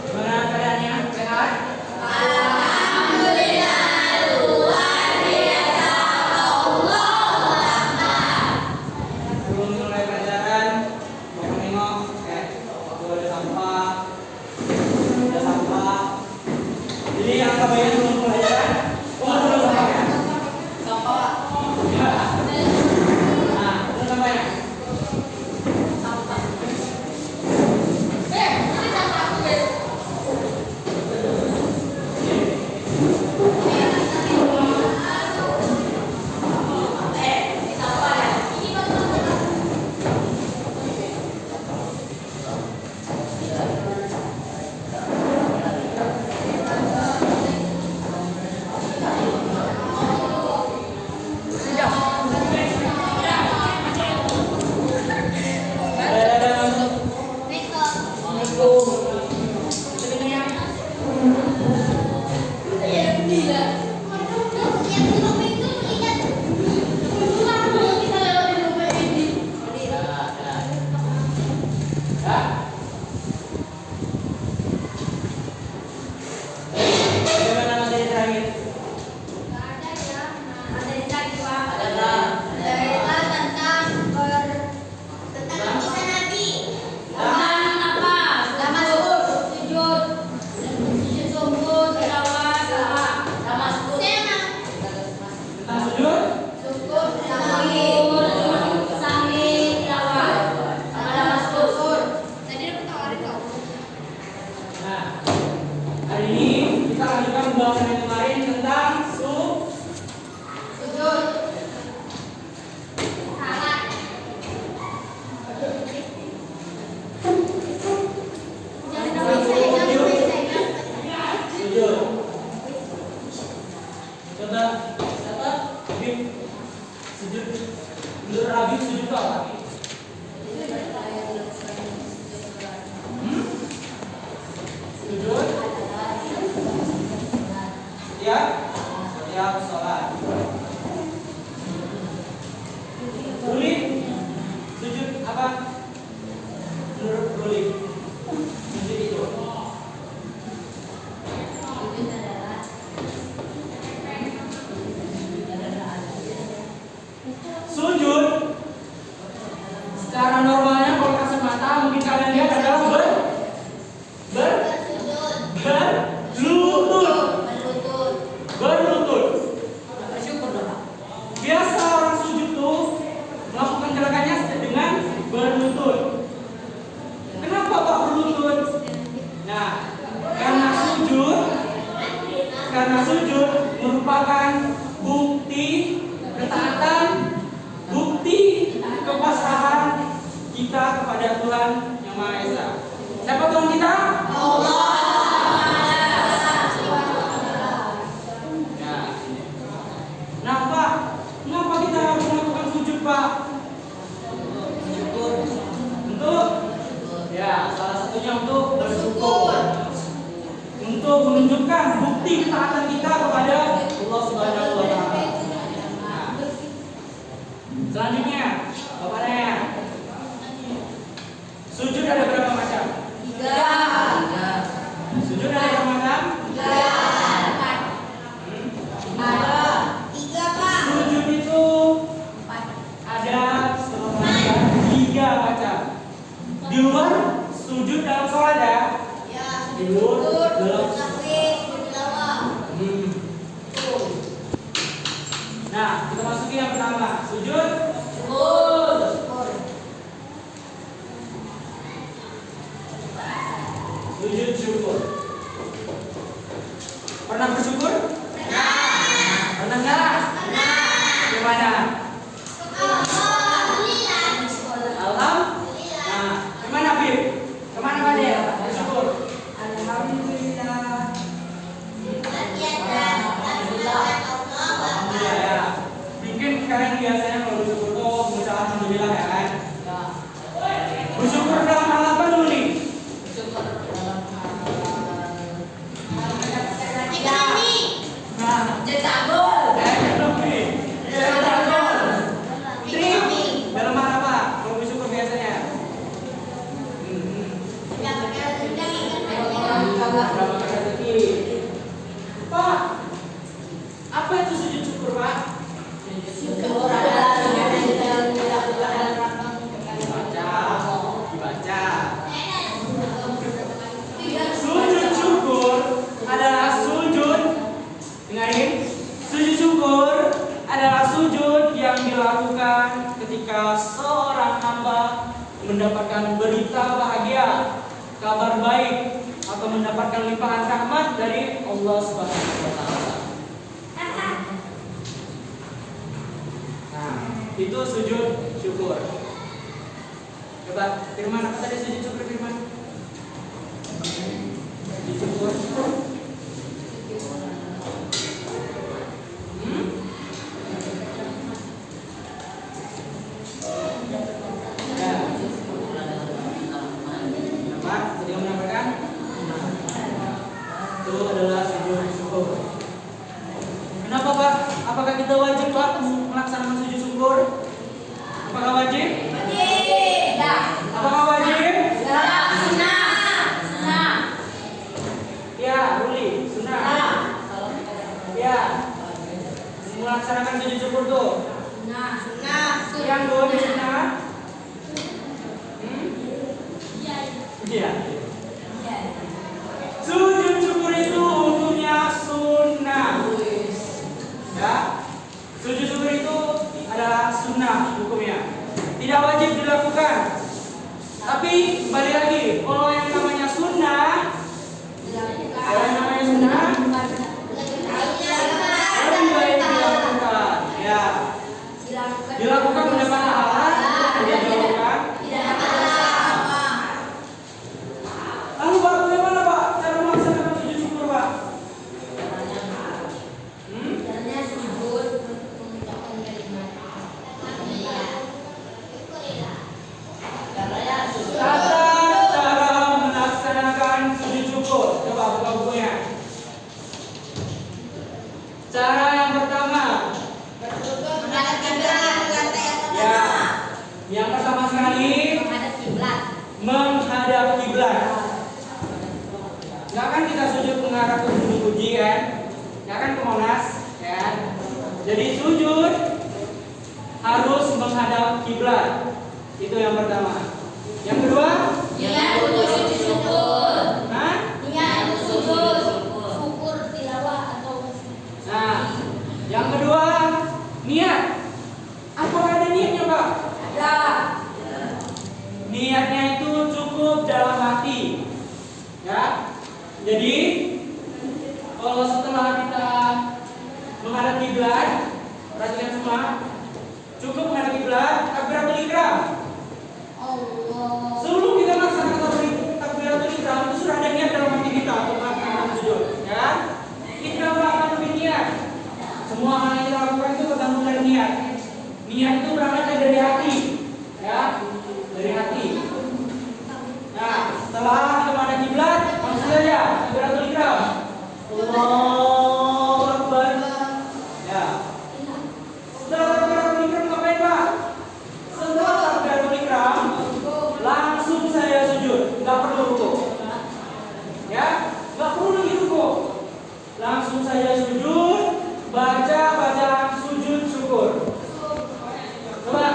Gimana keadaannya? Sehat? Sebelum mulai pelajaran, mau nengok, ada sampah. Jadi yang kebayang sebelum pelajaran, belum sampah ya? Sampah. Ya. Nah, belum sampah ya? Karena sujud merupakan bukti ketaatan, bukti kepasrahan kita kepada Tuhan Yang Maha Esa. Siapa Tuhan kita? Allah. Ya. Nah Pak, kenapa kita harus melakukan sujud Pak? Untuk ya, salah satunya untuk bersyukur. Untuk menunjukkan bukti ketaatan kita kepada Allah Subhanahu wa Ta'ala. Nah, selanjutnya, Bapak Naya, sujud ada berapa macam? 3. Sujud ada berapa macam? 3. Ada 3 Pak. Sujud itu ada sebenarnya 3 macam. Di luar sujud dalam sholat ya? Di luar dalam Nah, kita masuki yang pertama, sujud syukur. Sujud syukur. Pernah bersyukur? Pernah. Pernah enggak? Pernah. Gimana? Alhamdulillah. Nah, gimana Bib? Kemana Pak Del? Bersyukur. Alhamdulillah. Alhamdulillah ya. Mungkin kalian biasanya kalau bersyukur tuh mengucapkan alhamdulillah ya kan? Bersyukur dalam hal apa dulu nih? Bersyukur dalam hal ekonomi. Nah, cetak gol. Ekonomi. Cetak gol. mendapatkan berita bahagia, kabar baik, atau mendapatkan limpahan rahmat dari Allah Subhanahu wa taala. Nah, itu sujud syukur. Coba Firman, apa tadi sujud syukur Firman? Sujud syukur. Kenapa Pak? Apakah kita wajib Pak melaksanakan sujud syukur? Apakah wajib? Wajib. Apakah wajib? Sunnah. Ya, Ruli, sunnah. Ya, melaksanakan sujud syukur tuh. Sunnah. Yang dua sunnah. Iya. Sujud syukur itu hukumnya sunnah. Ya, sujud syukur itu adalah sunnah hukumnya. Tidak wajib dilakukan. Tapi kembali lagi, kalau yang namanya sunnah, lebih baik dilakukan. Ya, dilakukan mendapat pahala, tidak dilakukan. Lalu Pak, bagaimana Pak cara melaksanakan sujud syukur Pak? Cara melaksanakan sujud syukur. Coba buka bukunya. Cara yang pertama. Ya, yang pertama sekali menghadap kiblat. Nggak kan kita sujud menghadap ke Gunung Fuji kan? Nggak kan ke Monas kan? Jadi sujud harus menghadap kiblat. Itu yang pertama. Yang kedua? Hah? Nah, yang kedua niat. Apakah ada niatnya Pak? Niatnya itu cukup dalam hati. Ya. Jadi kalau setelah kita menghadap kiblat, perhatikan semua, cukup menghadap kiblat, takbiratul ihram. Sebelum kita melaksanakan takbiratul ihram itu sudah ada niat dalam hati kita untuk melaksanakan sujud, ya. Kita melakukan lebih niat. Semua hal yang kita lakukan itu tergantung dari niat. Niat itu berangkat dari hati, ya, dari hati. Nah, setelah kita menghadap kiblat, langsung saja takbiratul ihram. Allahu Akbar. Ya. Setelah takbiratul ihram ngapain Pak? Setelah takbiratul ihram langsung saya sujud, nggak perlu ruku. Ya, nggak perlu lagi ruku. Langsung saya sujud, baca bacaan sujud syukur. Coba,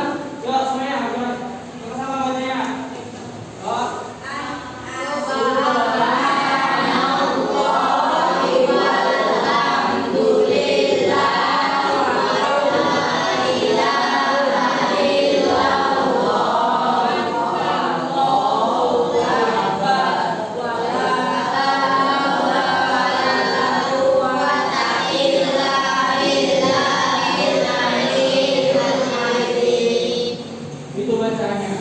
yuk semuanya, sama-sama bacanya. Oh. Itu bacaannya.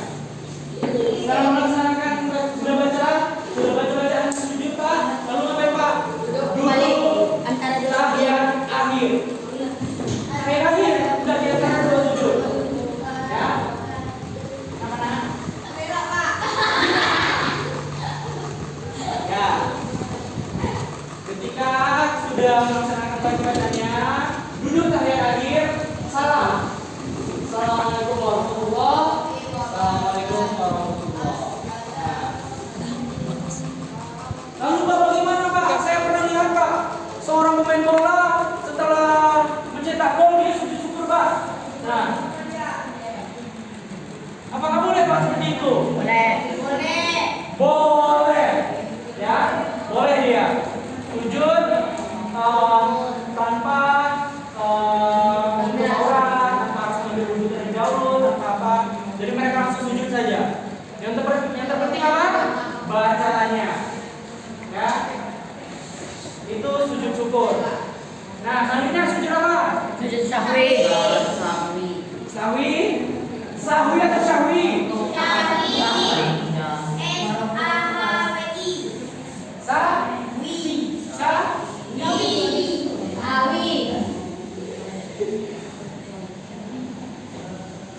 Sekarang melaksanakan sudah baca bacaan sujud Pak. Lalu ngapain Pak? Duduk tahiyat akhir. Tahiyat akhir udah di antara dua sujud. Ya. Anak-anak. Ya. Ketika sudah melaksanakan bacaannya, duduk tahiyat akhir, salam. Assalamualaikum warahmatullahi wabarakatuh. Assalamualaikum warahmatullahi wabarakatuh. Lalu Pak bagaimana Pak? Saya pernah lihat Pak, seorang pemain bola setelah mencetak gol dia sujud syukur Pak. Nah, apakah boleh Pak seperti itu? Boleh. Ya, boleh dia sujud tanpa bacaannya. Ya. Itu sujud syukur. Nah, selanjutnya sujud apa? Sujud sahwi. Sahwi. Sahwi atau sahwi?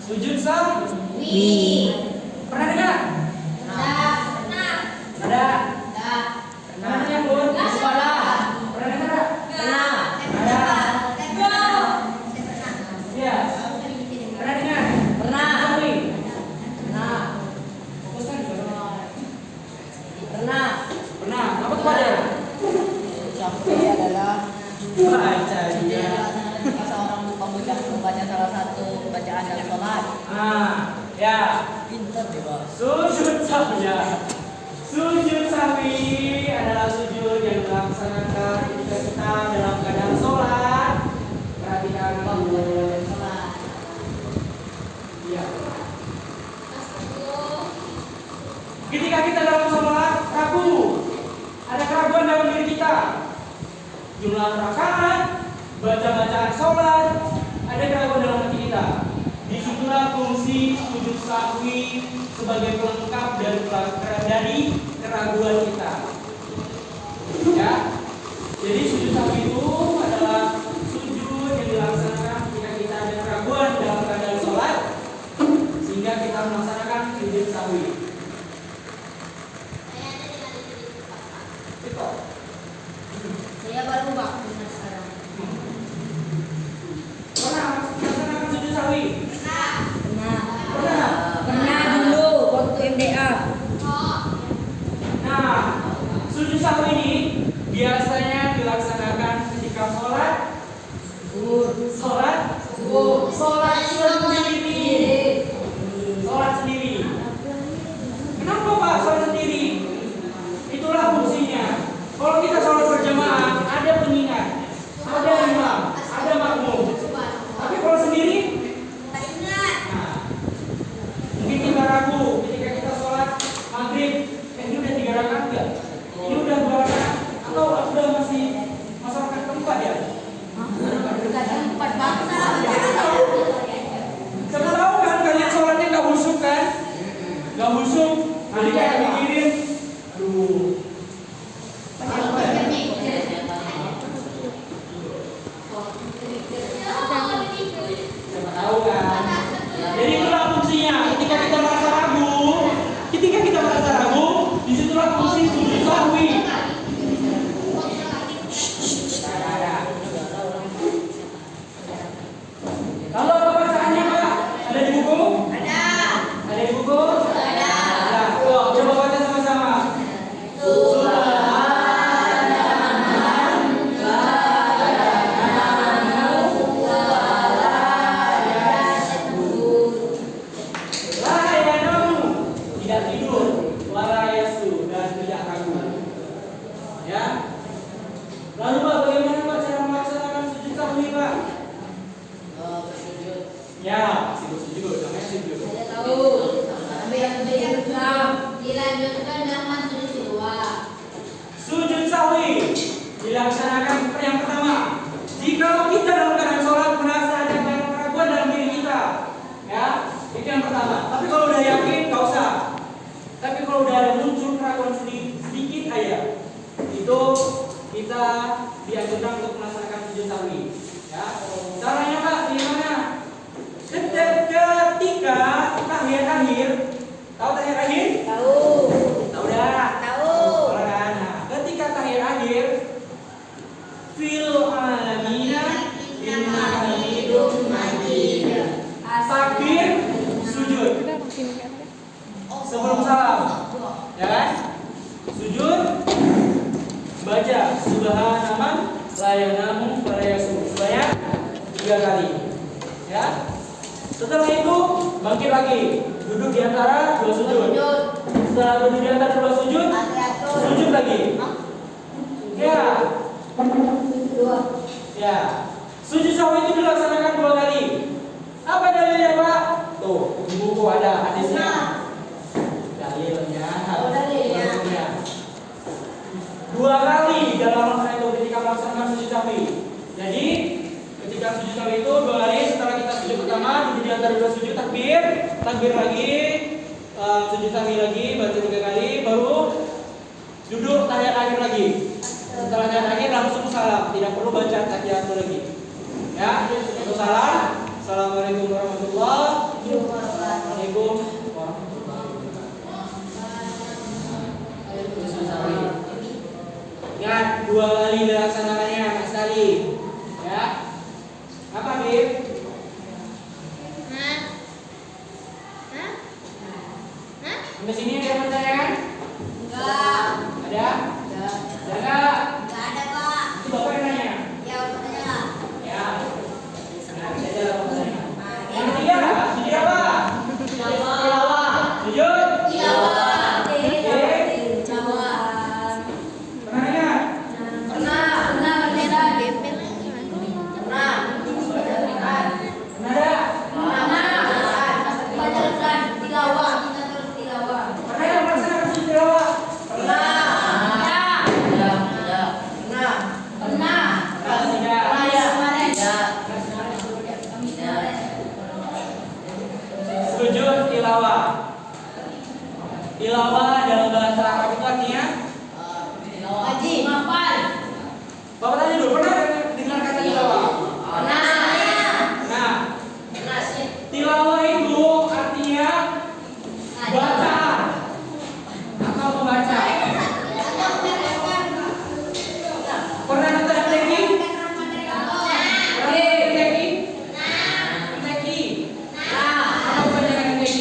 Sujud sahwi. Pernah dengar? Ada? Pernah dengar, Bun? Di sekolah. Pernah dengar? Ada? Iya. Pernah dengar? Sahwi. Fokuskan. Pernah. Apa tuh ada? Sahwi adalah Baca dia. seorang membaca salah satu bacaan dalam sholat. Ya. Pintar deh, Bos. Sujud sahwi. Sujud sahwi adalah sujud yang dilaksanakan ketika kita dalam keadaan sholat. Perhatikan Sholat. ya. Ketika kita dalam sholat ragu, ada keraguan dalam diri kita. Jumlah rakaat, baca-bacaan sholat, ada keraguan dalam hati kita. Disitulah fungsi sujud sahwi sebagai pelengkap dari keraguan kita. Ya, jadi sujud sahwi itu adalah sujud yang dilaksanakan ketika kita ada keraguan dalam keadaan sholat, sehingga kita melaksanakan sujud sahwi. Itu. Saya baru waktu sekarang. Pernah melaksanakan sujud sahwi? Pernah dulu waktu MDA. Nah, sujud sahwi ini biasanya dilaksanakan ketika sholat sendiri. Sholat sendiri. Kenapa Pak sholat sendiri? Itulah fungsinya. Kalau kita sholat berjamaah, ada pengingat, ada imam, ada makmum. Tapi kalau sendiri, nah, mungkin kita ragu ketika kita sholat maghrib, ini udah 3 rakaat enggak? Ini udah 2 rakaat atau udah masih masyarakat keempat ya? Siapa tahu kan kalian sholatnya nggak khusyuk kan? Nggak khusyuk, nanti kayak mikirin, aduh. Siapa tahu kan? Jadi itulah fungsinya. Ketika kita merasa ragu, disitulah fungsi sujud sahwi. Kalau apa bacaannya Pak? Ada di buku? Ada di buku? Ada. Coba baca sama-sama. Tidak tidur, walayasu dan tidak ragu. Ya. Lalu Pak, bagaimana Pak cara melaksanakan sujud sahwi Pak? Ya, masih bersujud, namanya sujud. Dilanjutkan dengan sujud kedua. Sujud sahwi dilaksanakan yang pertama. Jika kita dalam keadaan sholat merasa ada keraguan dalam diri kita, ya, itu yang pertama. Tapi kalau udah yakin, nggak usah. Tapi kalau udah ada muncul keraguan sedikit aja, itu kita dianjurkan untuk melaksanakan sujud sahwi. Ya, caranya Pak, gimana? Ketika tahiyat akhir, tahu tahiyat akhir? Tahu dah. Orang kan? Nah, ketika tahiyat akhir, fil alamina inna hamidum majid. Takbir, sujud. Sebelum salam, ya kan? Sujud, baca subhanaman la yanamu wa la yasum sebanyak 3 kali. Ya. Setelah itu bangkit lagi, duduk di antara 2 sujud. Setelah duduk di antara 2 sujud, sujud lagi. Ya. Ya. Sujud sahwi itu dilaksanakan 2 kali. Apa dalilnya Pak? Tuh, di buku ada hadisnya. Dalilnya. melaksanakan sujud sahwi. Jadi ketika sujud sahwi itu 2 kali setelah kita sujud pertama duduk di antara 2 sujud, takbir lagi, sujud sahwi lagi, baca 3 kali, baru duduk tahiyat akhir lagi. Setelah tahiyat akhir langsung salam, tidak perlu baca tahiyat lagi. Ya, untuk salam. Assalamualaikum warahmatullahi wabarakatuh. Ingat 2 kali dilaksanakannya, Mas Tali. Ya. Apa, Bib? Sampai sini ada yang bertanya? Enggak. Ada? Ada? Enggak ada, Pak. Itu Bapak yang nanya. Ya, makanya. Ya. Nah, bisa aja lah bertanya. Yang ketiga, sujud apa? Tilawah. Sujud? Tilawah. Pernah ingat? Pernah berbeda. Pernah ada? Baca Quran, tilawah, kita terus tilawah. Pernah yang melaksanakan sujud tilawah? Pernah. Sujud tilawah. Tilawah dalam bahasa Arab itu artinya Haji, hafal. Bapak tanya dulu, pernah dengar kata tilawah? Nah, tilawah itu artinya bacaan atau membaca. Pernah nonton MTQ? Apa kepanjangan MTQ?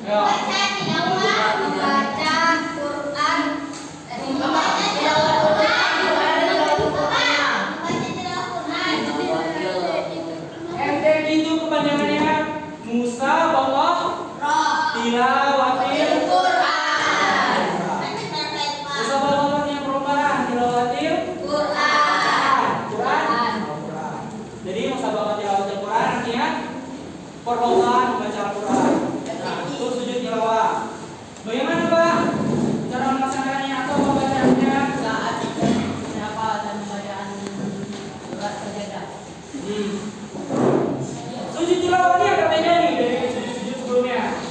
Ayo. MTQ itu kepanjangannya Musa Bawa Tilawatil Musa Bawa yang perumpamaan Tilawatil Quran. Jadi Musa Bawa Tilawatil Quran artinya perlombaan membaca Al-Quran. Nah, itu sujud tilawah. Bagaimana Pak cara melaksanakannya atau membacaannya? Saat siapa dan bacaan surat sajadah. Sujud tilawah ini agak beda nih dari sujud-sujud sebelumnya.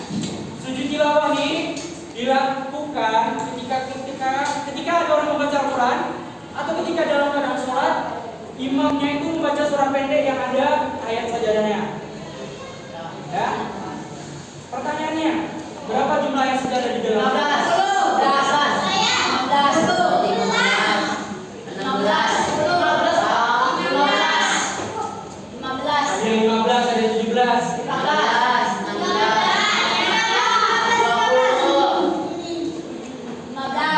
Sujud tilawah ini dilakukan ketika ada orang membaca Al-Quran atau ketika dalam keadaan sholat, imamnya itu membaca surah pendek yang ada ayat sajadahnya. Ya. Pertanyaannya, berapa jumlah ayat sajadah di dalam? 15. Ada yang 15, ada yang 17.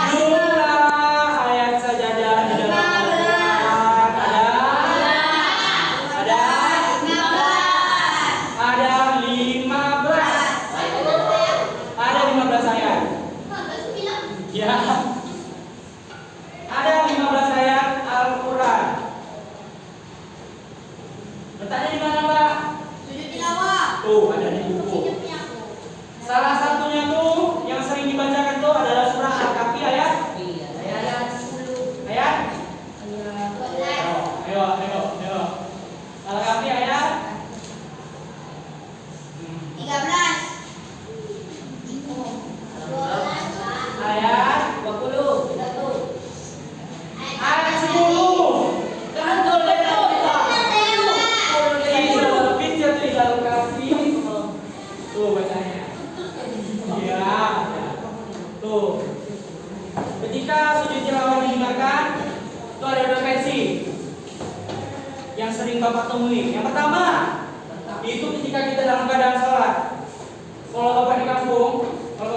Jumlah ayat sajadah di dalam Al-Quran ada 15. Ada 15 ayat. Ya. Ada 15 ayat Al-Quran. Letaknya di mana, Pak? Tuh, ada di buku. Salah satunya tuh yang sering dibacakan tuh adalah surah Al-Kahfi ayat. Ayo. Al-Kahfi ayat. Ayat 10. Ayat 10. Tuh bacanya. Iya. Tuh. Ketika sujud tilawah didengarkan, itu ada 2 versi yang sering Bapak temui. Yang pertama, itu ketika kita dalam keadaan sholat. Kalau Bapak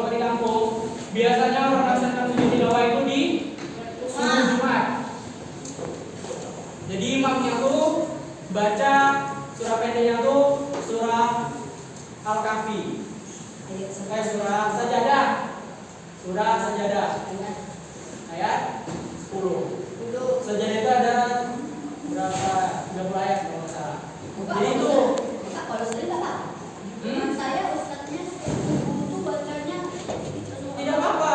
di kampung, biasanya orang melaksanakan sujud tilawah itu di subuh Jumat. Jadi imamnya tuh baca surah pendeknya tuh surah Al-Kahfi. Surah Sajadah. Ayat 10. Sajadah itu ada berapa? 30 ayat kalau nggak salah. Jadi itu tidak apa-apa.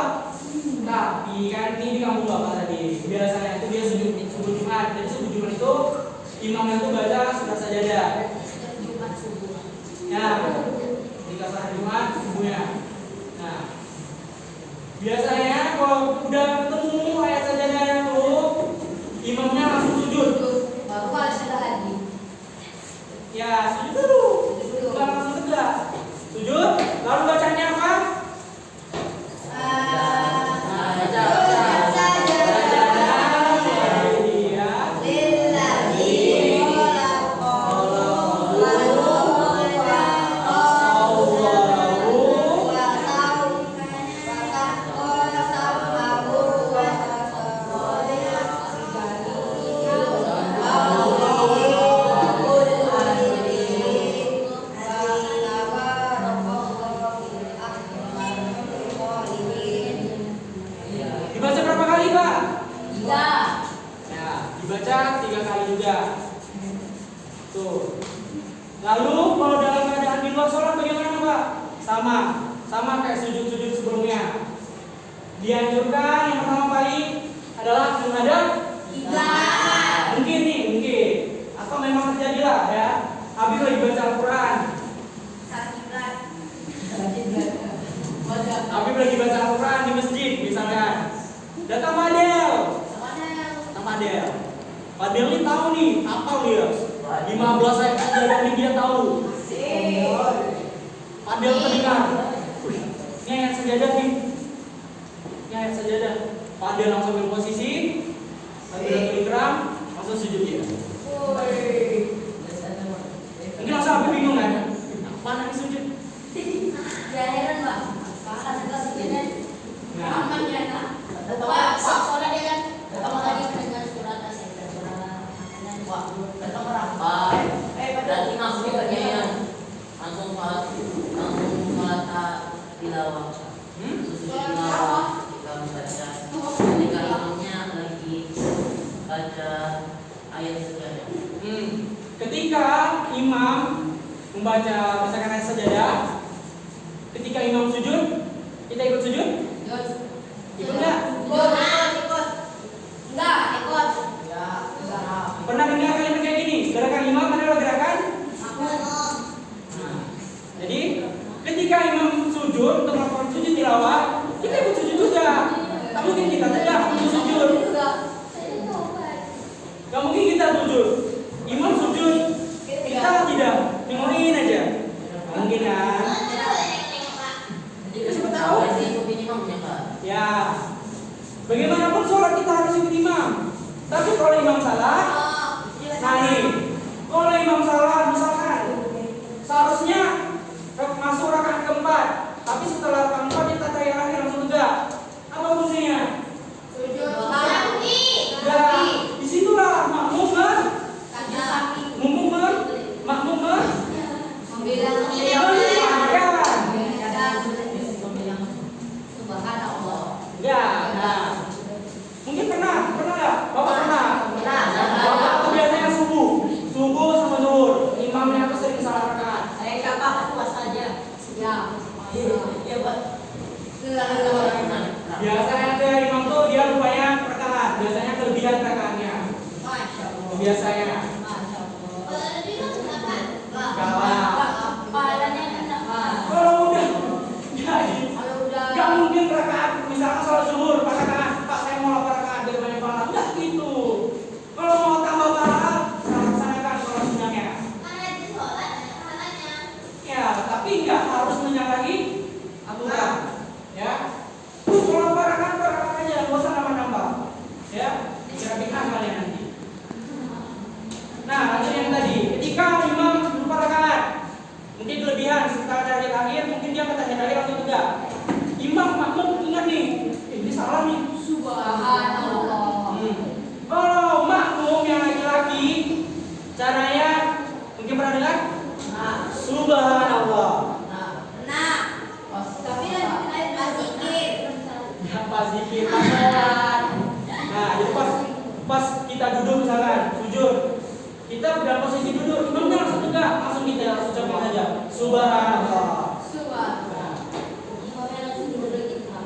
Lalu kalau dalam keadaan di luar sholat bagaimana Pak? Sama kayak sujud-sujud sebelumnya. Dianjurkan yang pertama kali adalah menghadap Kiblat. mungkin atau memang terjadilah ya. Habis lagi baca Al-Quran. Kiblat. Habib lagi baca Al-Quran di masjid misalkan. Datang Fadel. Fadel ini tahu nih, hafal dia. 15 ayat saja ini dia tahu. Fadel mendengar. Ini ayat sajadah nih. Ini ayat sajadah. Fadel langsung ambil posisi. Fadel ikram, langsung sujud dia. Mungkin langsung Habib bingung kan? Mana nih sujud? Ya heran Pak. Bahkan setelah sujudnya Nah, aman ya Kak. Pak, sholat dia kan. Pertama kali mendengar surat Datang merapat. Berarti maksudnya yang langsung sholat tilawah. Sujud tilawah. Kita membaca. Ketika imamnya lagi baca ayat sejadah. Ketika imam membaca misalkan ayat sajadah, ketika imam sujud, kita ikut sujud? Ikut enggak? Ikut. Pernah dengar kalian kayak gini? Gerakan imam adalah gerakan. Nah, jadi ketika imam sujud untuk melakukan sujud tilawah, kita ikut sujud juga. Tak mungkin kita tegak untuk sujud. Gak mungkin kita sujud. Imam sujud, kita tidak dengerin aja. Mungkin kan? Siapa tahu? Ikutin imamnya Kak. Ya, bagaimanapun sholat kita harus ikut imam. Tapi kalau imam salah, nah nih, kalau imam salah misalkan seharusnya masuk rakaat keempat, tapi setelah rakaat keempat kita tahiyat akhir langsung tegak. Apa fungsinya? Ya, disitulah makmum ya, nah, mungkin pernah nggak? Bapak pernah? Bapak tuh biasanya subuh sama zuhur, imamnya tuh sering salah rakaat. Biasanya tuh imam tuh dia rupanya rakaat, biasanya kelebihan rakaatnya. Biasanya. Kalau udah jadi nggak mungkin rakaat, misalkan sholat zuhur 4 rakaat, Pak saya mau 8 rakaat biar banyak pahala, nggak gitu. Kalau mau tambah pahala, laksanakan sholat sunnahnya. Ya, tapi nggak harus menyalahi aturan. Ya, kalau 4 rakaat aja, nggak usah nambah-nambah. Ya, kira bid'ah kalian nanti. Nah, lanjut yang tadi, ketika imam 4 rakaat, mungkin kelebihan setelah tahiyat akhir, mungkin dia kata tahiyat akhir langsung tegak. Imam makmum ingat nih, ini salah nih. Kalau makmum yang laki-laki, caranya mungkin pernah dengar? Subhanallah. Ya, pas zikir, pas sholat. Nah, jadi pas kita duduk misalkan, sujud, kita dalam posisi duduk, imamnya langsung tegak, langsung kita ucapkan saja Subhanallah.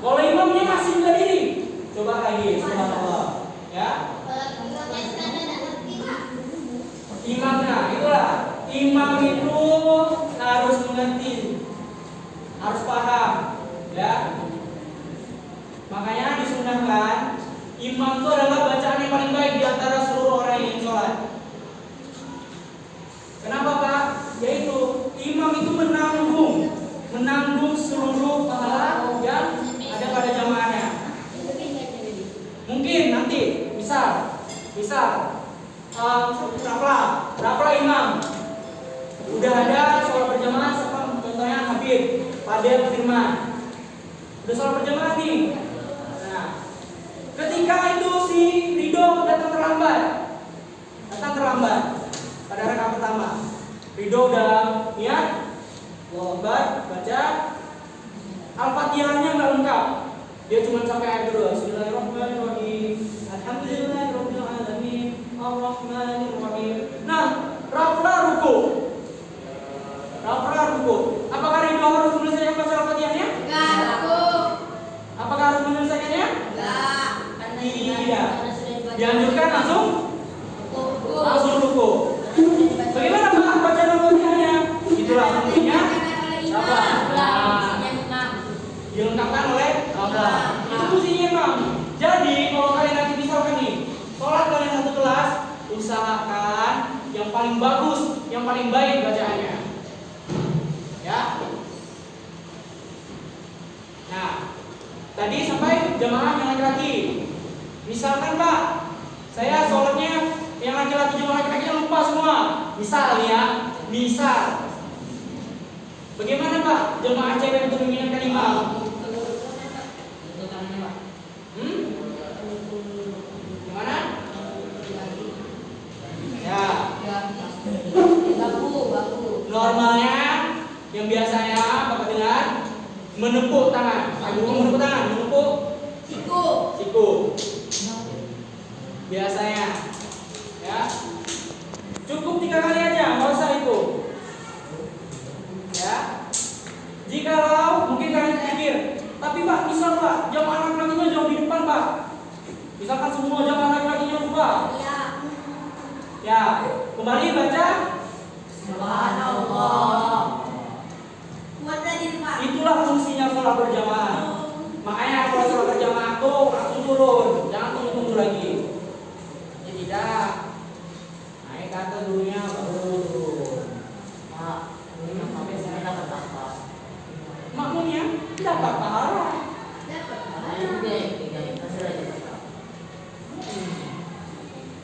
Kalau imamnya masih berdiri, coba lagi Subhanallah. Ya. Imamnya, itulah. Imam itu harus mengerti, harus paham, ya. Makanya disunahkan imam itu adalah bacaan yang paling baik di antara seluruh orang yang sholat. Kenapa Pak? Yaitu imam itu menanggung seluruh pahala yang ada pada jamaahnya. Mungkin nanti misal rafla imam udah ada sholat berjamaah, contohnya Habib, Fadel, Firman, udah sholat berjamaah nih. Nah, ketika itu si Ridho datang terlambat pada rakaat pertama. Ridho udah niat, Allahu Akbar, baca Al-Fatihahnya nggak lengkap. Dia cuma sampai ayat kedua. Bismillahirrahmanirrahim. Alhamdulillahirabbil alamin. Arrahmanirrahim. Nah, rafla ruku. isinya Sabar. Nah, Isinya 5. dilengkapkan oleh itu fungsinya Imam. Jadi kalau kalian nanti misalkan nih sholat kalian satu kelas, usahakan yang paling bagus, yang paling baik bacaannya. Ya. Nah, tadi sampai jamaah yang laki-laki. Misalkan Pak, saya sholatnya yang laki-laki jamaah laki-lakinya lupa semua. Misal ya, misal. Bagaimana Pak jemaah cewek untuk mengingatkan imam? Gimana? Ya. Normalnya yang biasanya Bapak dengar menepuk tangan. Menepuk tangan, menepuk siku. Biasanya. Ya. Cukup 3 kali aja, nggak usah itu. Ya. Jikalau mungkin kalian pikir, tapi Pak, misal Pak, jamaah laki-lakinya jauh di depan Pak. Misalkan semua jamaah laki-lakinya lupa. Ya, kembali baca Subhanallah. Itulah fungsinya sholat berjamaah. Makanya kalau sholat berjamaah tuh langsung turun, jangan tunggu-tunggu lagi. Jadi tidak naik ke atas dulunya baru turun. Makmumnya dapat pahala.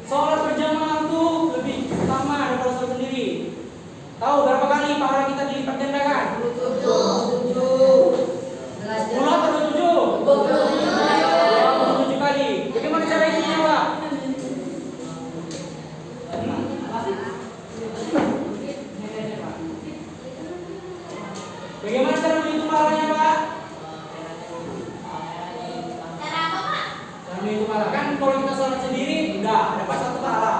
Sholat berjamaah tuh lebih utama daripada sholat sendiri. Tahu berapa kali pahala kita dilipat gandakan? 10 atau 27 kali. Bagaimana cara hitungnya Pak? Bagaimana cara menghitung pahalanya Pak? Cara menghitung pahala kan kalau kita sholat sendiri enggak dapat 1 pahala.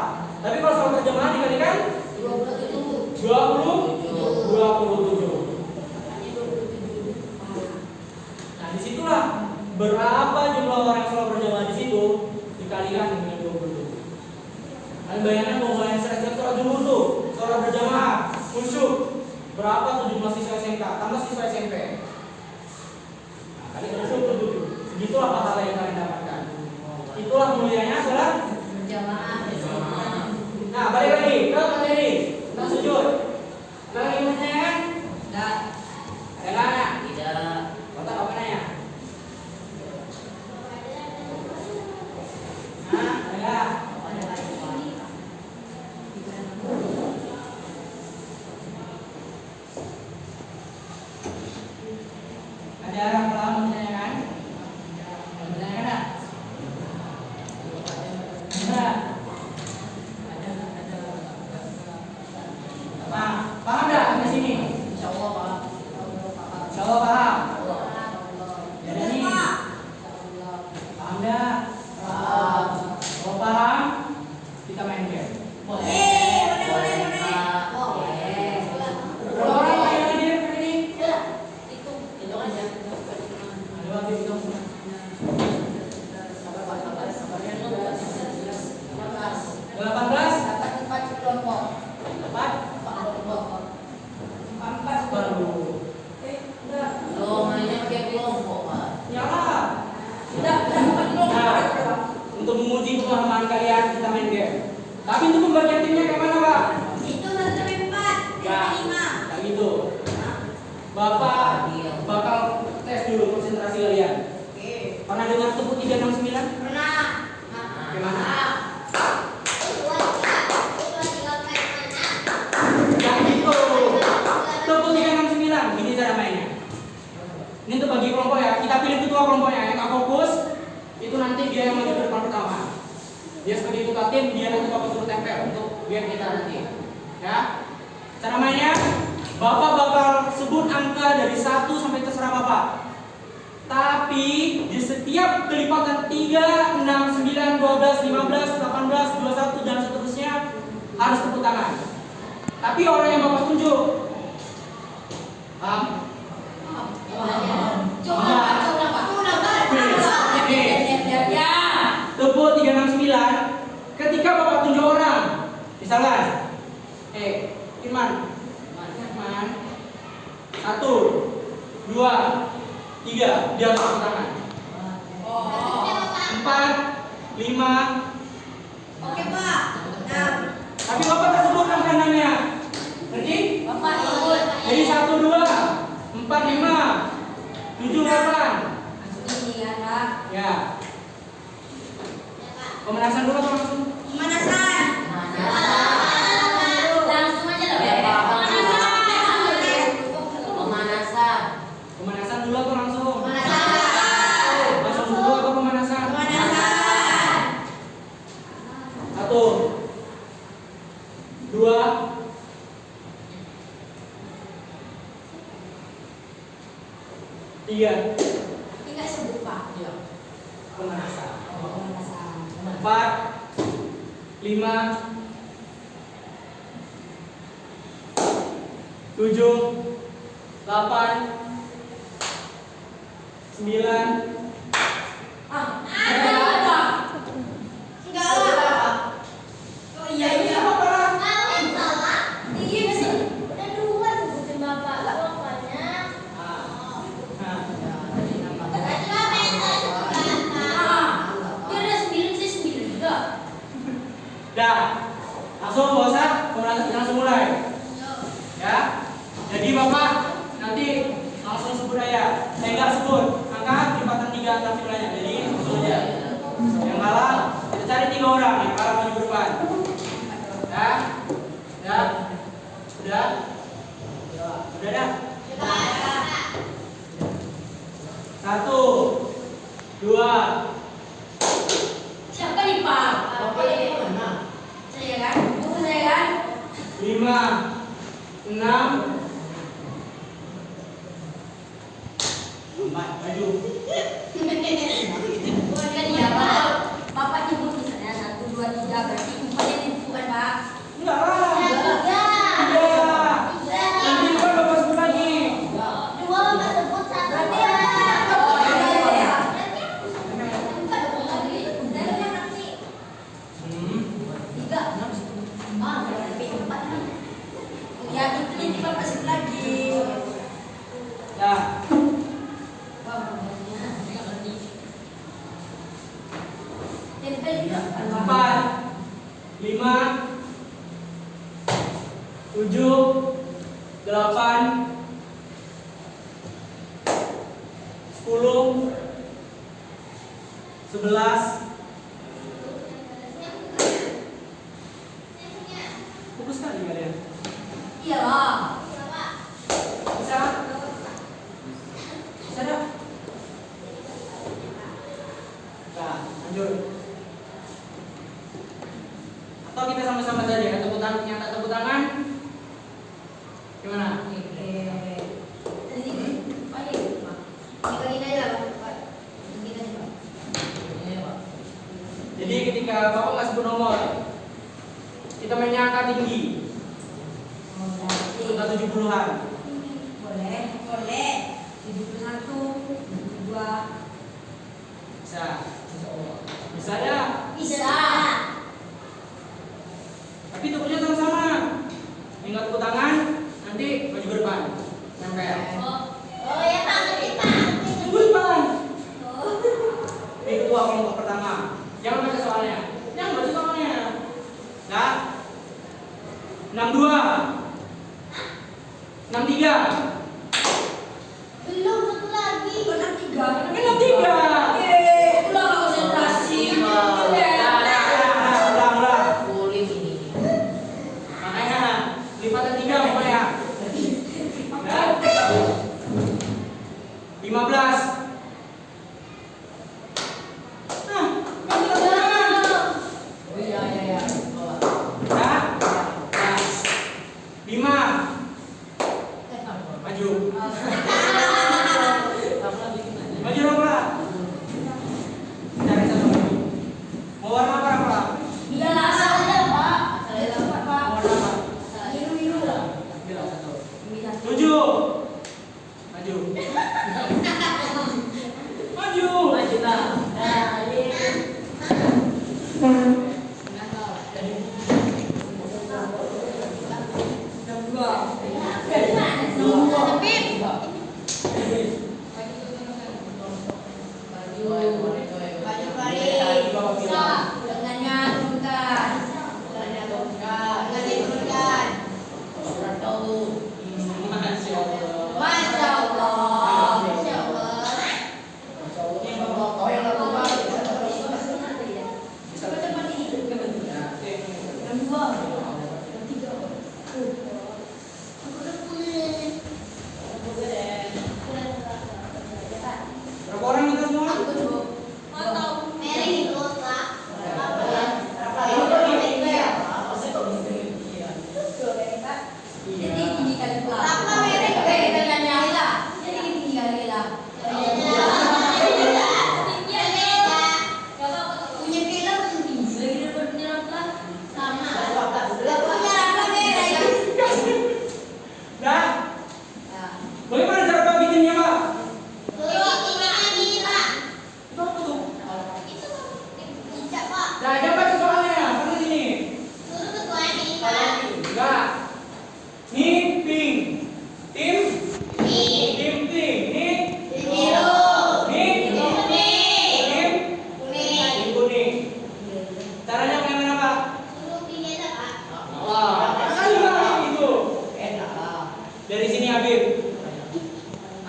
Tapi kalau sholat berjamaah dikalikan 27. Nah disitulah berapa jumlah orang yang sholat berjamaah di situ dikalikan dengan 27. Kalian bayangkan mau mulai setiap sholat zuhur tuh sholat berjamaah khusyuk. Berapa tuh jumlah siswa SMK tambah siswa SMP? Nah, kali 27. Segitulah pahala yang kalian dapatkan. Itulah mulianya sholat Berjamaah. Nah, balik lagi ke materi. Kita sujud. Bagi pertanyaan? Enggak. Ada nggak? Tidak. Kota apa nanya? Nah, ada nggak? Ada orang kelam menanyakan? Menanyakan nggak? Enggak. Nah, paham nggak di sini? Insyaallah Pak. Insyaallah paham. Jadi ini paham nggak? Kalau paham, kita main game. Berapa orang yang hadir hari ini? Ada waktu itu. 18. Dapat 4 baru. Nyala. Nah, untuk menguji pemahaman kalian kita main game. Tapi untuk pembagian timnya kayak mana Pak? Nggak gitu. Bapak bakal tes dulu konsentrasi kalian. Pernah dengar tepuk 369? Gimana? Yang itu. Tepuk 369. Ini cara mainnya. Ini untuk bagi kelompok ya. Kita pilih ketua kelompoknya yang nggak fokus. Itu nanti dia yang maju ke depan pertama. Dia sebagai ketua tim, dia nanti bapak suruh tempel untuk biar kita nanti. Ya. Cara mainnya, Bapak bakal sebut angka dari 1 sampai terserah Bapak. Tapi di setiap kelipatan 3, 6, 9, 12, 15, 18, 21 dan seterusnya harus tepuk tangan. Tapi orang yang Bapak tunjuk. Paham? Tepuk 369. Ketika Bapak tunjuk orang, misalkan, Firman, 1, 2, 3. Dia angkat tangan. 4, 5. Oke, Pak. 6. Tapi Bapak tak sebut makanannya. Ngerti? Bapak ikut. Jadi 1, 2, 4, 5, 7, 8. Ini anak. Ya. Pemanasan dulu atau langsung? Pemanasan. Langsung aja lah. Pemanasan. Pemanasan dulu atau langsung? Pemanasan. Langsung dulu atau pemanasan? Pemanasan. 1, 2, 3. Tiga sebut, Pak. Pemanasan. Pemanasan. 4, 5, 7, 8, 9. Enggak lah. Oh iya iya. Tinggi masih. Udah dua sebutin bapak pokoknya. Dia ada 9, saya 9 juga. Dah, langsung Pak Ustaz, pemanasan langsung mulai. Ya, jadi Bapak nanti langsung sebut aja. Saya nggak sebut, angkat lipatan 3 atas nilainya. Jadi langsung aja. Yang kalah kita cari 3 orang, yang kalah maju ke depan. Ya, ya, udah, udah dah. 1, 2, Siapa nih, Pak? Saya kan? Bukan saya kan? 5, 6, 4, maju. Bukan kan ya, Pak? Bapak nyebut misalnya 1, 2, 3 berarti 4 yang ditentukan, Pak. Enggak lah. Tiga. Iya. Nanti kan Bapak sebut lagi. Dua bapak sebut satu. Berarti dua. oh, iya. Bukan dong, lagi. Saya yang nanti. 3. Berarti 4 nih. Ya, itu nanti Bapak sebut lagi. Ya. Tempel juga. 4, 5, 7, 8, 10, 11. Fokus sekali kalian. Iyalah. Bisa? Bisa dah? Nah, lanjut. Atau kita sama-sama saja, tepuk tangan, yang tak tepuk tangan. Gimana? Jadi ketika Bapak nggak sebut nomor, kita mainnya angka tinggi, angka 70-an. Boleh. 71, 72. Bisa. Bisa ya? Bisa. Tapi tubuhnya sama-sama. Ingat tepuk tangan, nanti maju ke depan. Nempel. Oh ya Pak, ngerti Pak. Tunggu depan. Ini ketua kelompok pertama. Jangan baca soalnya. Jangan baca soalnya. Nah. 62. 63. Belum satu lagi. Benar 3. Benar 3. Ulang konsentrasi. Ulang. Kulit ini. Makanya lipatan 3 pokoknya. Nah. 15. Nah, maju ke depan. Oh iya. Bawa. Nah. 5. Maju. Maju Rafa. Cari satu lagi. Mau warna apa Rafa? Iyalah asal aja, Pak. Asal aja, Pak. Mau warna apa? Biru-biru lah. Bilang satu. Ini satu. 7. Maju. Maju. Maju lah. Jam 2. Tapi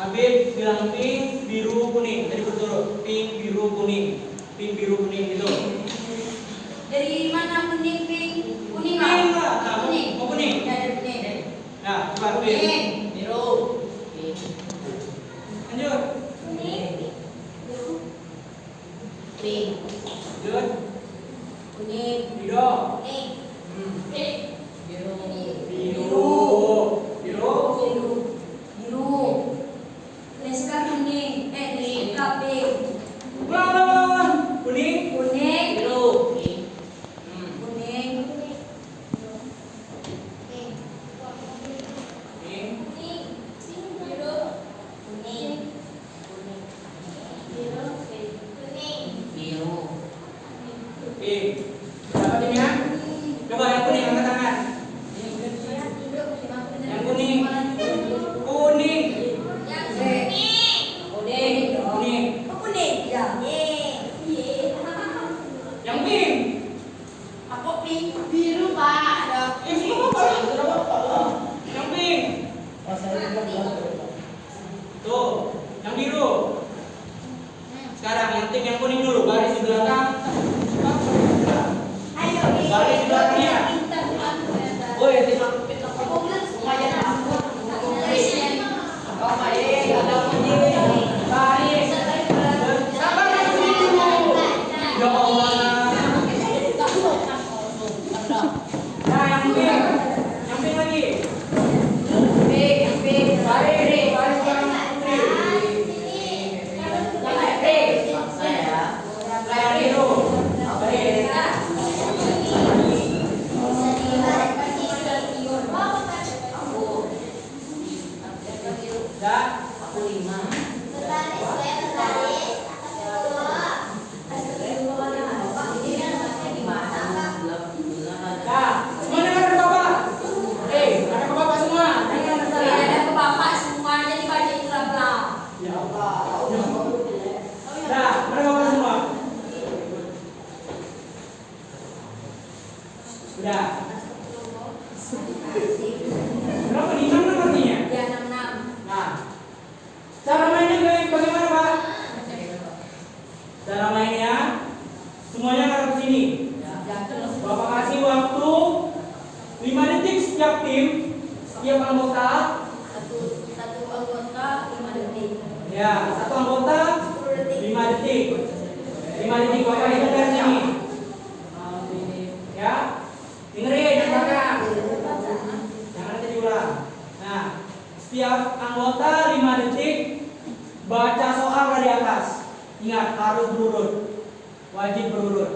Habib bilang pink, biru, kuning. Tadi berturut. Pink, biru, kuning. Pink, biru, kuning gitu. Dari mana kuning, pink? Kuning Pink lah. lah. Nah, Kuning. mau kuning. Ya, dari kuning. Nah, coba pink. Kuning. Biru. Lanjut. Kuning. Pink. Lanjut. Kuning. Biru. Kuning. Pink. Biru. Biru. Biru. Biru. Biru. Neska kuning. Neska pink. Ulang. Kuning. Kuning. Biru. Pink. Kuning. Pink. Biru. Pink. Dapat ini ya? Coba yang kuning angkat tangan. Yang kuning. Kuning. Kuning. Kuning. Ya. Yang pink. Aku pink. Biru, Pak. Ada. Sudah apa? Yang pink. Tuh, yang biru. Sekarang yang tim yang kuning dulu, baris di belakang. Ayo, Baris di belakangnya. Woi, tim aku pintar. Baris. Sabar dulu. Ya Allah. Nah, yang pink. Yang pink lagi. Baris, baris belakang putri. Paksa ya. Yang biru. Baris. Dah. Aku 5. Dah. Semuanya ada ke Bapak. Ada ke Bapak semua. Jangan Ada ke bapak semuanya dibaca ikhlas. Ya Allah. Dah, ada ke Bapak semua. Sudah. Berapa nih? 6 artinya? Ya 66. Nah, cara mainnya bagaimana Pak? Cara mainnya semuanya ngarep ke sini. Bapak kasih waktu 5 detik setiap tim, setiap anggota. Satu anggota 5 detik. Ya, satu anggota 5 detik. 5 detik Bapak hitung dari sini. Ya, dengerin yang belakang. Jangan nanti diulang. Nah, setiap anggota 5 detik baca soal dari atas. Ingat harus berurut, wajib berurut.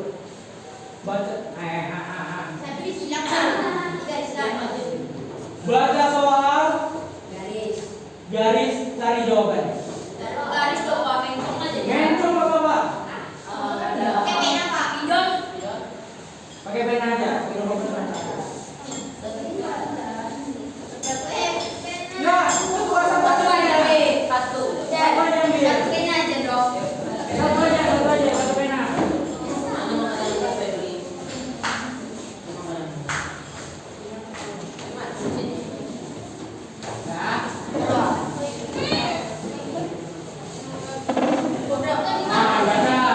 Baca, Satu disilakan. Garis lagi. baca soal, Garis. garis cari jawaban. Garis coba mentong aja. Mentong Bapak. Pakai pena Pak. Pinjol. Pakai pena aja. Ya, itu bukan Satu satu aja aja. deh. Satu. Satu aja ambil. Satu pena aja dong. Satu aja, satu pena. Ya. Nah, baca.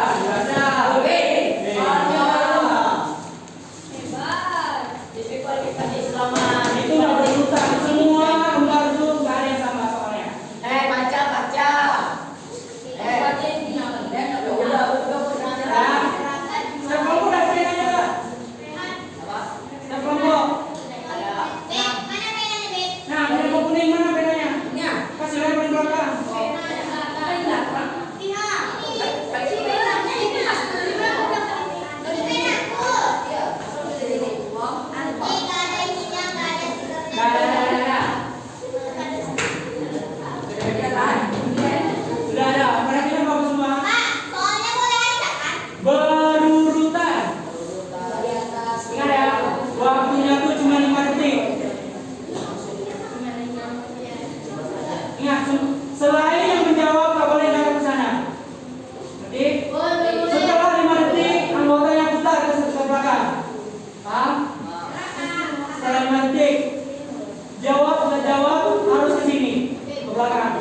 Itu udah berurutan semua lembar itu nggak ada yang sama soalnya. Nah, setiap kelompok udah penanya lah. Setiap kelompok. Nah, kelompok kuning mana penanya? Kasih lihat paling belakang. Dah. Sudah ada. Perhatikan Bapak semua. Berurutan. Ingat ya, waktunya tuh cuma 5 detik. Ingat, selain yang menjawab nggak boleh ngarep ke sana. Oke? Setelah 5 detik, anggotanya putar ke belakang. Paham? Setelah 5 detik, jawab nggak jawab harus ke sini, ke belakang.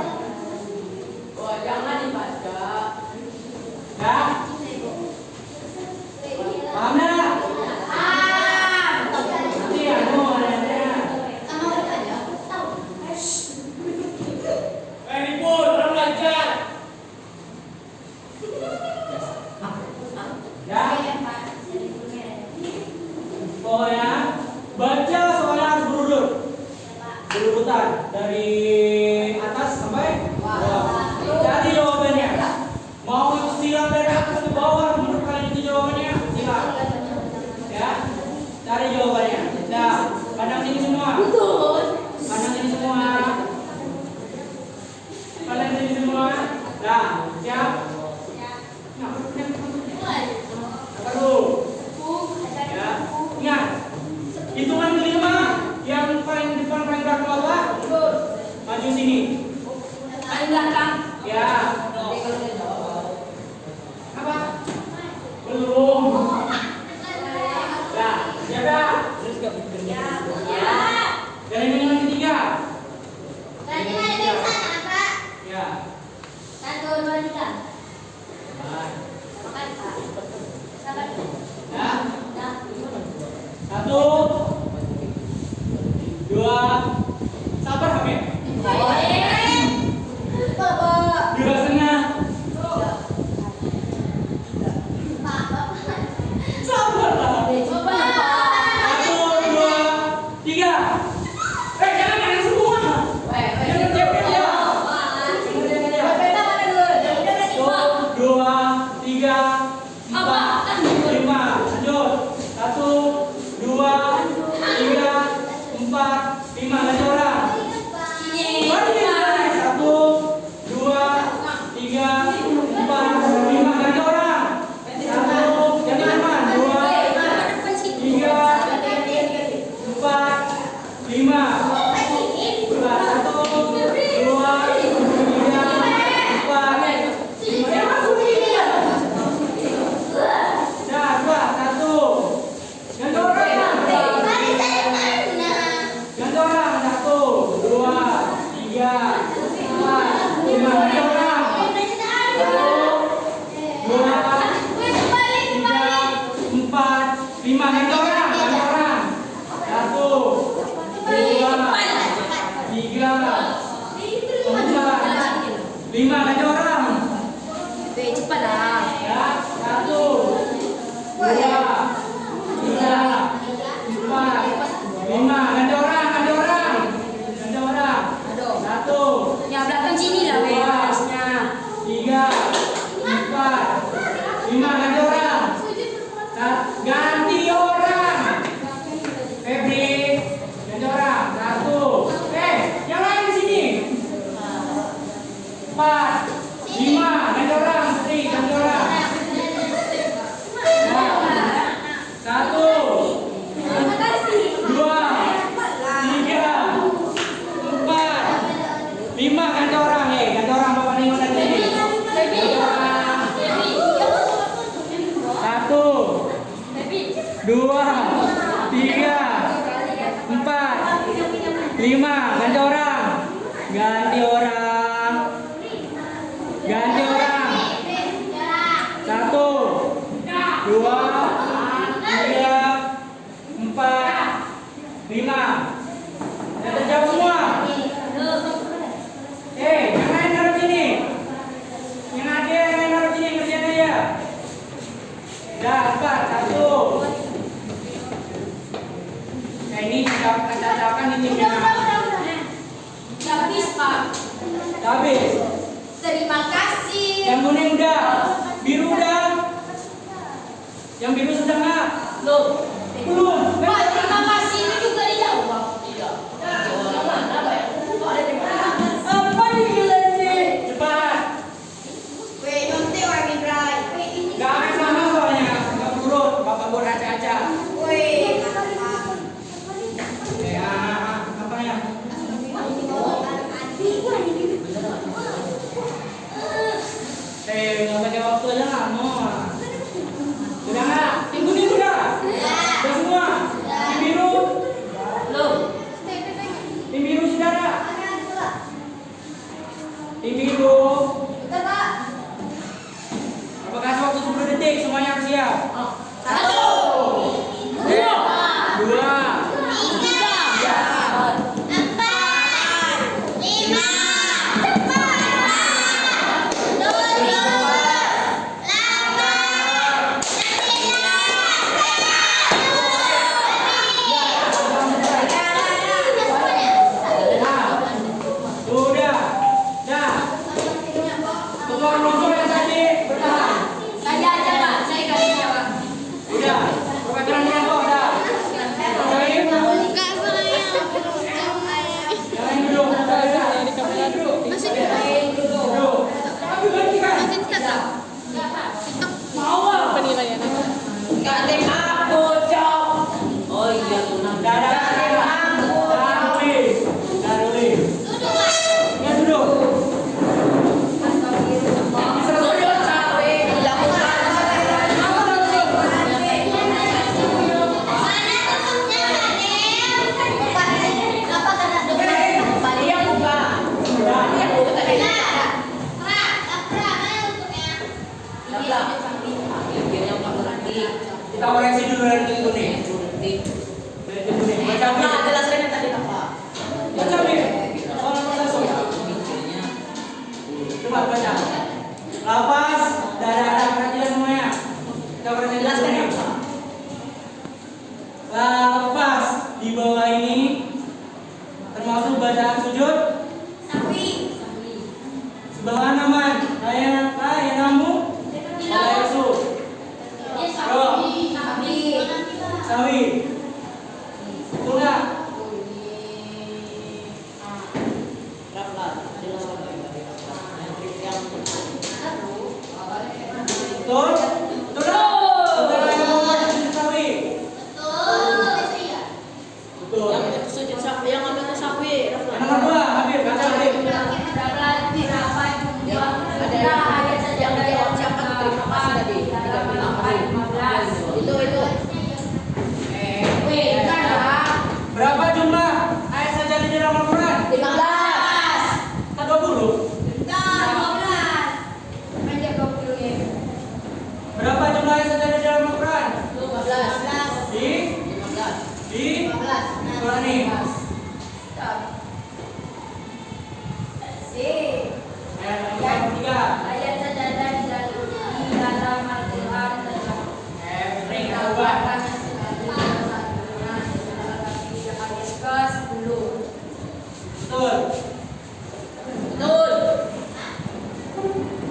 Kalian jadi semua. Nah, siap? Nah, apa dulu? Ya, ingat. Hitungan kelima yang paling depan paling belakang apa? Maju sini. Paling belakang. Ya. Apa? Belum. Ya, siapa? Dari yang ketiga. Ya. Ya. Satu, dua, sabar Hamid. Dua setengah. Sabar lah. Satu, dua, tiga. Jangan semua. Jangan cepet ya. Satu, dua, tiga, empat, lima. Lanjut. Satu, dua, tiga, empat, lima. Lanjut orang. Satu, dua, tiga, empat, lima. Lanjut orang. Satu, jangan teman. Dua, tiga, empat, lima. Satu, dua, tiga, empat, lima. Dah, dua, satu. Ganti orang. Ganti orang. Satu, dua, tiga, empat, lima. Ganti orang. Satu, dua, tiga, empat, lima. Ganti orang. Ganti orang. Satu, dua, tiga, empat, lima. Ganti orang. Cepat lah. Ya, satu, dua, tiga, empat, lima. Ganti orang, ganti orang, ganti orang. Satu, Yang belakang sini lah bebasnya. tiga, empat, lima. Ganti orang. Ganti orang. Febri, ganti orang. Satu, yang lain di sini. Empat, lima. Ganti orang. Putri, ganti orang. Satu, dua, tiga, empat, lima. Ganti orang, ganti orang. Bapak Nino dan Dewi. Ganti orang. Satu, dua, tiga, empat, lima. Ganti orang. Ganti orang. Ganti orang. Satu, dua, tiga, empat, lima. Sudah terjawab semua. Yang lain naruh sini. Yang ada yang lain naruh sini, kerjaan aja. Dah, empat, satu. Ini sudah kacau-kacaukan di tim yang Habis Pak. habis. Terima kasih. Yang kuning udah, biru udah. Yang biru sudah nggak? Belum. Pak, terima kasih ini juga dijawab. Apa nih ini? Cepat. Nyontek orang Ibrahim. Gak akan sama soalnya. Gak buruk. Bapak buat acak-acak. Apa ya? Nggak pakai waktu aja lama. Udah nggak? Yang kuning udah? Udah semua? Yang biru? Yang biru sudah ada? Yang biru? Apa kasih waktu 10 detik? Semuanya harus siap. Dua. Sudah. Dah. Ketua yang tadi bertahan. Saya aja Pak, saya kasih jawab. Udah. Cepat baca. Lafaz dari ada perhatian semuanya. Kita perhatian Jelaskan dulu ya, nih. Pak. Lafaz di bawah ini termasuk bacaan sujud. Sawi. Sebelah mana man? Namu. Yesu. Sawi. Betul nggak? Raflat, jelaskan lagi. Yang Betul? Betul nggak? Betul. Sawi. Betul. yang sujud sapi, yang apa tuh sapi? Raflat. Yang nomor 2, Habib, baca Habib. Ada ayat saja yang dijawab siapa tuh? Terima kasih tadi. 35. Itu. Berapa jumlah ayat saja di dalam Al-Quran? 15. Kan 20. Berapa jumlah ayat saja di dalam Al-Quran? 15. Di 15. Quran ini. Ayat nomor 3. Ayat sajadah di dalam Al-Quran Ring kedua. Betul. Betul.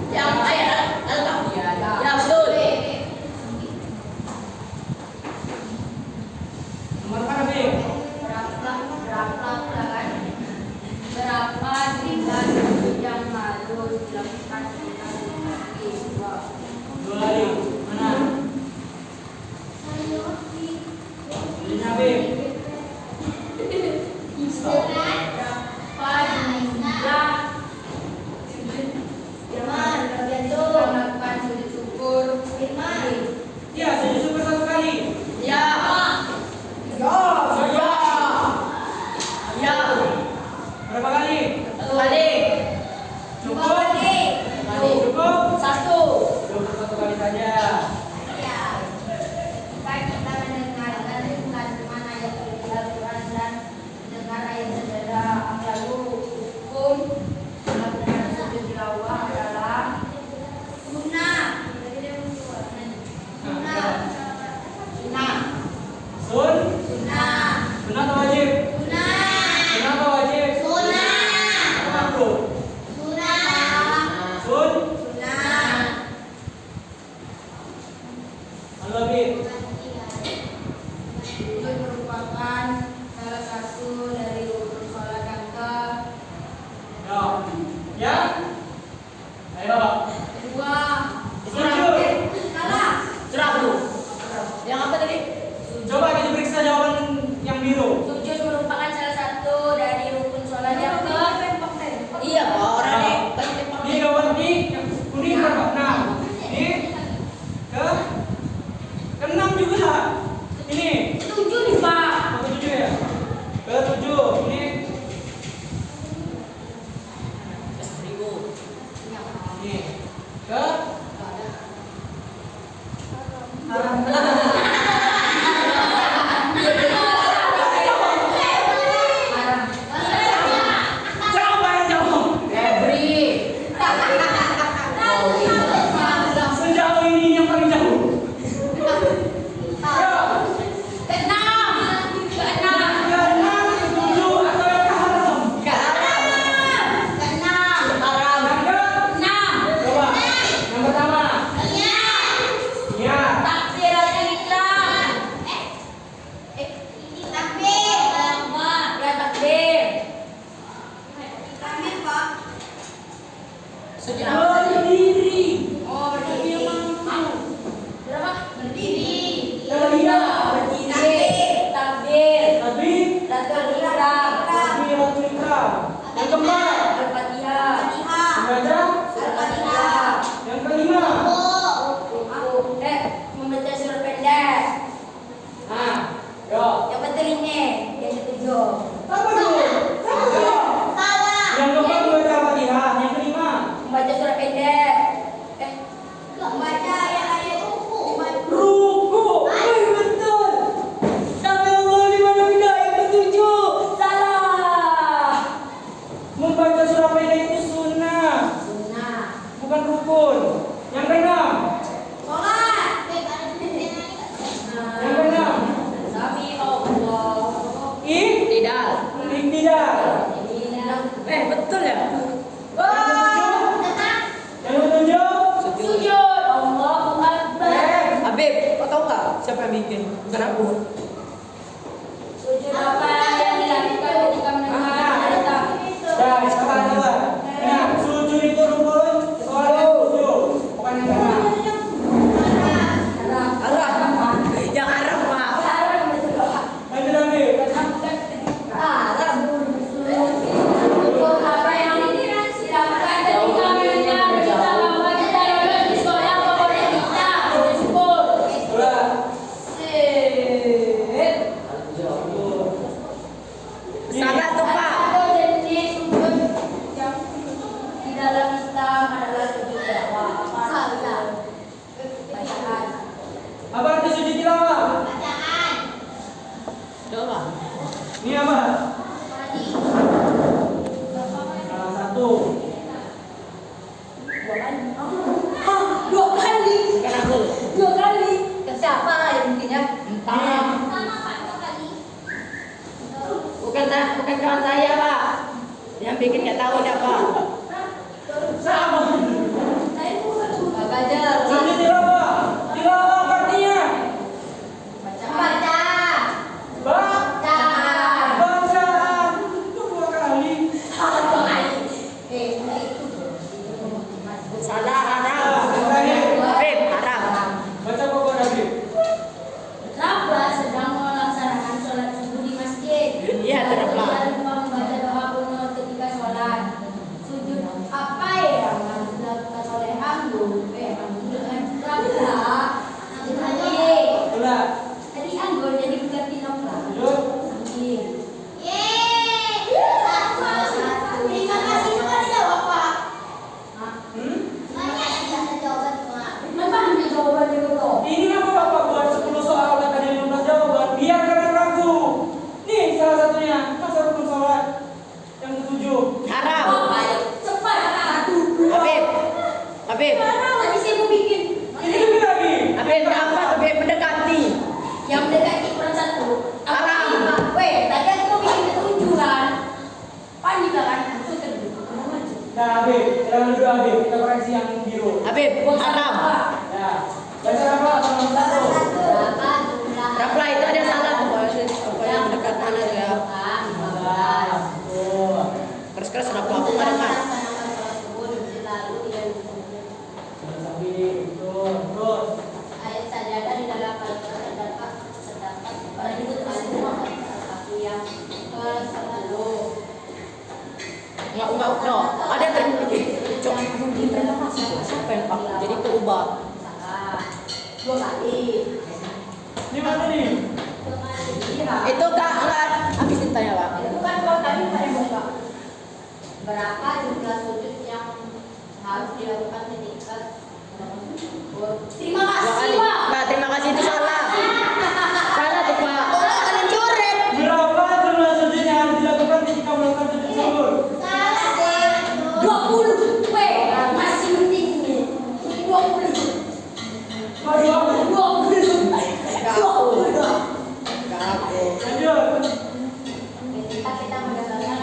Yang ayat Al-Kahfi. Ya, betul. Nomor 4 Habib. Berapa jumlah yang harus dilakukan dengan dua? 2 kali. Mana? Ini Habib. Stop. Berapa jumlah melakukan sujud syukur? Ya, sujud syukur 1 kali. Ya. Ya. Berapa kali? 1 kali. Cukup? Kali. Cukup? 1. Cukup 1 kali saja. Kita mendengarkan kandungan ayat Al-Quran dan mendengar ayat sajadah lalu hukum melakukan sujud tilawah adalah sunnah. Sunnah. Sun? Sunnah. Sunnah atau wajib? Sunnah. Sunnah atau wajib? Atau makruh? Sun? Halo Habib. Sujud merupakan salah satu dari rukun sholat yang Ya? Ayo. kedua. Sujud. Salah. Cerah tuh. Yang apa tadi? Coba kita periksa jawaban yang biru. Sujud merupakan salah satu dari rukun sholat yang Iya, Pak. Orang nih banyak Ini jawaban ini yang kuning berapa? 6. Ini ke 6 juga. Ini Tujuh nih Pak. ke 7 ya? Ke 7. Ini ini ke Coba yang jawab. Sejauh ini yang paling jauh. Ya. Keenam. Ke 6, ke 7 atau yang ke haram? Keenam. Yang ke? Coba. Yang pertama. Ya. Takbiratul ihram. Takbir. Ya takbir. Takbir Pak. Berdiri. Oh berdiri. Berapa? Berdiri. Iya. Berdiri. Takbir. Tapi Takbiratul ihram. Takbiratul ihram. Yang keempat. Al-Fatihah. Membaca. Al-Fatihah. Yang kelima. Membaca surah pendek. Nah, yo. Yang betul ini, yang ketujuh. Apa dulu? Yang keempat membaca Fatihah. Yang kelima. Membaca surah Bacaan. Apa arti sujud tilawah? Bacaan. Coba. Ini apa? Tadi. Salah satu. Dua kali. Bukan aku. Dua kali. Ke siapa yang intinya? Entah. Sama Pak, dua kali. Bukan kawan saya, Pak. Yang bikin nggak tahu siapa. Sama. Saya bukan. Pak Gajar. Sujud tilawah. Tilawah apa artinya? Baca. Baca. Bacaan. Itu dua kali. Salah, haram. Terakhir. Habib, haram. Baca pokok Habib. Teraplah sedang melaksanakan sholat subuh di masjid. Iya, teraplah. Jangan lupa membaca doa kunut ketika sholat. Sujud apa yang harus dilakukan oleh Anggun? Teraplah. Ulah. Tadi Anggun jadi berganti nomor. Lanjut. Terima kasih telah dijawab, Pak. Hmm? Banyak yang tidak jawaban, Pak. Kenapa hanya jawabannya betul? Ini apa Bapak buat 10 soal kata dia 15 jawaban biar kalian ragu. Nih salah satunya, masa rukun sholat yang ketujuh. Haram. Cepat, satu. Habib. Habib. Tadi saya mau bikin. Ini lebih lagi. Habib apa? Habib mendekati. Yang mendekati kurang satu. Haram. Weh, tadi aku mau bikin ketujuh kan? Pan juga kan? Maksud kedua. Nah Habib, jangan dulu Habib, kita koreksi yang biru. Habib, haram. Ya, baca apa? Nomor satu. Raplah itu ada salah tuh kalau yang dekat mana tuh ya. 15. Tuh. Keras-keras raplah aku nggak dengar. Jangan sampai itu. Terus. Ayat sajadah di dalam terdapat pada itu semua satu yang selalu Enggak, no. Ada yang terima kasih. Siapa yang pakai? Jadi keubah. dua kali. Ini mana nih? Itu enggak habis ditanya, Pak. Itu kan dua kali pada buka. Berapa jumlah sujud yang harus dilakukan ketika terima Dua kasih, kali. Pak. Pak, terima kasih itu salah. Salah tuh, Pak. Kalian coret. Berapa jumlah sujud yang harus dilakukan ketika melakukan sujud syukur? 20. Weh, masih penting nih. 20. Pak, 20. 20. Enggak aku. Lanjut. Ketika kita mendapatkan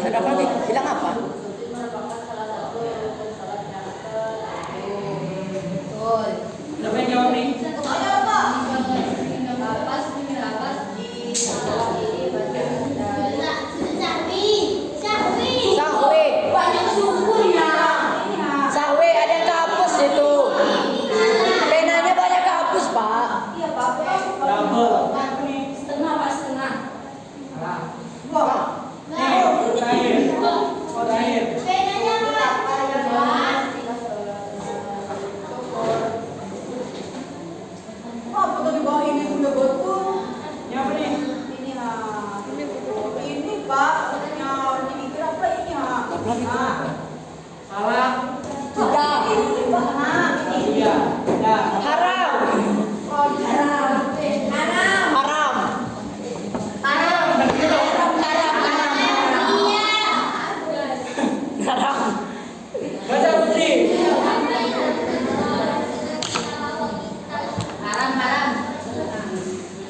Ada apa nih? Bilang apa? Siapa yang jawab nih? Sahwe. Banyak syukur ya. Sahwe ada yang kehapus itu. Penanya banyak kehapus, Pak. Iya, Pak. Double. Apa nih? Setengah, Pak, setengah. Salah. Wah. Nih, terakhir. Oh, terakhir. Apa tuh di bawah ini udah botol? Ini apa nih? Ini Pak, yang dipikir apa ini ha? Nah, salah. Tidak. Iya. Ya. Haram. Oh, haram. Haram. Haram. Haram. Haram. Baca Putri. Haram.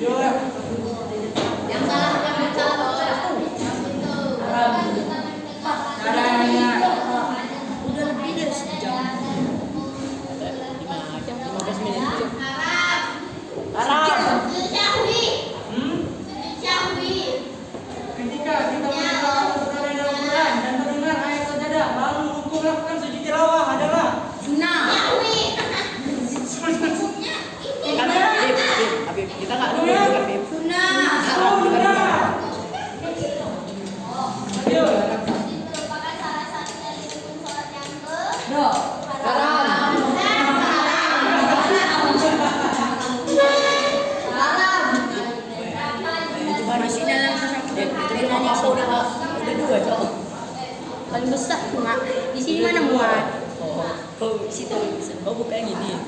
Jujur. Yang salah bawa. Haram. Caranya. Udah lebih dari sejam. 15 menit. Haram. Hmm? Ketika kita mendengar perkara dalam Quran dan mendengar ayat sajadah lalu rukun melakukan sujud tilawah adalah Sunnah. Habib, kita nggak dulu itu kan, Habib. Sunnah. Haram juga dia. Ayo. Doh. Haram. paling besar muat. Di sini mana muat? Oh, di situ paling besar. Oh, bukan yang gini. Nah.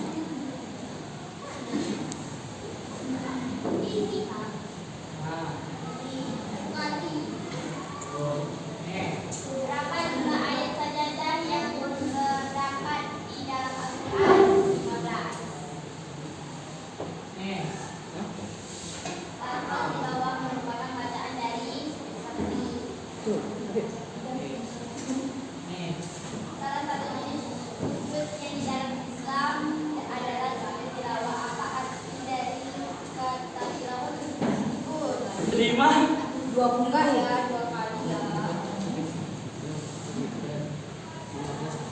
Berapa jumlah ayat sajadah yang terdapat di dalam Al-Quran? 15. Lafaz di bawah merupakan bacaan dari seperti salah satu jenis sujud yang di dalam Islam adalah sujud tilawah. Apa arti dari kata tilawah tersebut? Terima. 20 kali. Ya, 2 kali ya.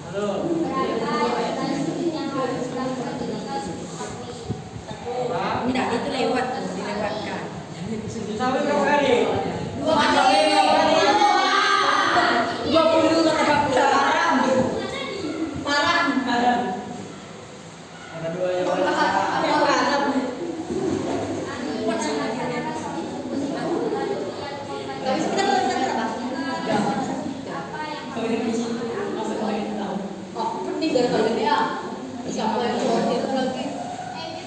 Halo. Berapa jumlah sujud yang harus dilakukan ketika sujud sahwi? Tidak, itu lewat, dilewatkan. Sujud sahwi berapa kali? 2 kali. 20 kata Bapak. Haram. Ada. Ada dua yang salah. Tapi kita belum berapa? Oh, penting dari kalian ya. Siapa yang mau itu lagi?